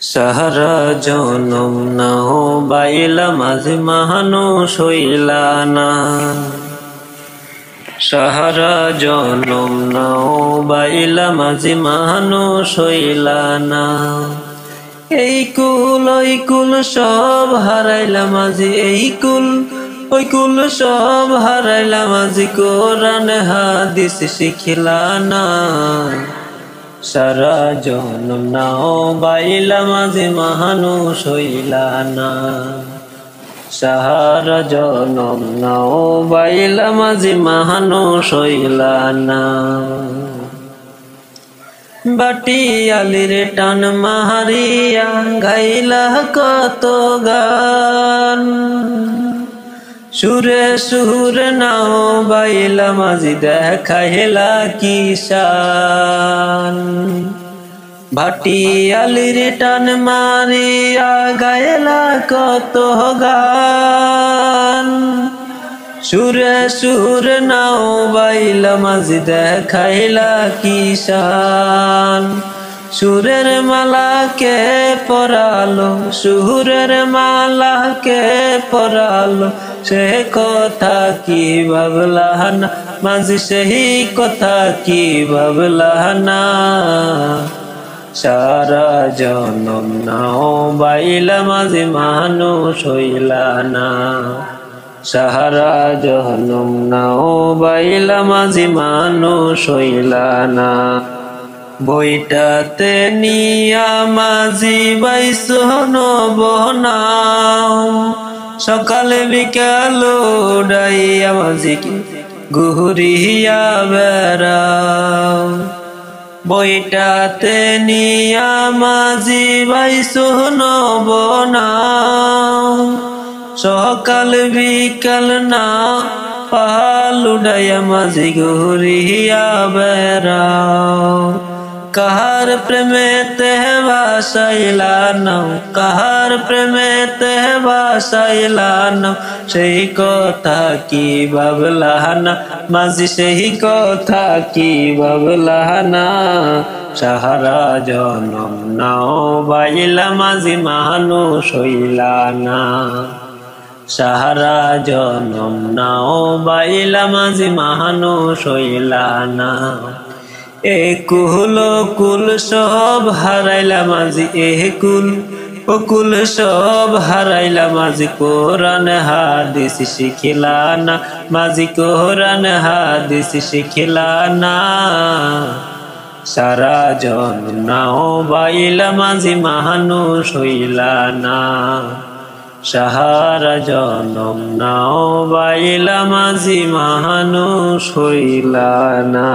সাহারা জনম না হো বাইলা মাঝে মানুষ হইলা না। সাহারা জনম না হো বাইলা মাঝে মানুষ হইলা না। এই কুল ওই কুল সব হারাইলা মাঝে, এই কুল ওই কুল সব হারাইলা মাঝে, কোরআন হাদিস শিখিলা না। সারা জনম নাও বাইলা মাঝে মানুষ হইলা না। সারা জনম নাও বাইলা মাঝে মানুষ হইলা না। বাটিয়ালির টান মাহারিয়া গাইলা কত গান, সুরে সুরে নাও বাইলা মাঝি দেখাইলা কিষান। ভাটিয়ালির টান মারিয়া গাইলা কত গান, সুরে সুরে নাও বাইলা মাঝি দেখাইলা কিষান। সুরের মালাকে পরালো, সুরের মালাকে পরালো, সে কথা কি ভাবলা না মাঝি, সেই কথা কি ভাবলা না। সারা জনম নাও বাইলা মাঝে মানুষ হইলা না। সারা জনম নাও বাইলা মাঝে মানুষ হইলা না। বইটাতে নিয়া মাঝি বাইসো নবনাও, সকালে বিকাল উড়াইয়া মাঝি ঘুরিয়া বেড়াও। বইটাতে নিয়া মাঝি বাইসো নবনাও, সকাল বিকাল না পাল উড়াইয়া মাঝি ঘুরিয়া বেড়াও। কাহার প্রেমেতে বাসাইলা নাও, কাহার প্রেমেতে বাসাইলা নাও, সেই কথা কি ভাবলা না মাঝি, সেই কথা কি ভাবলা না। সাহারা জনম নাও বাইলা মাঝি মানুষ হইলা না। সাহারা জনম নাও বাইলা মাঝি মানুষ হইলা না। এ কুল কুল সব হারাইলা মাঝি, এ কুল ও কুল সব হারাইলা মাঝি, কোরআন হাদিস শিখিলা না মাঝি, কোরআন হাদিস শিখিলা না। সারা জনম নাও বাইলা মাঝি মানুষ হইলা না। সাহারা জনম নাও বাইলা মাঝি মানুষ হইলা না।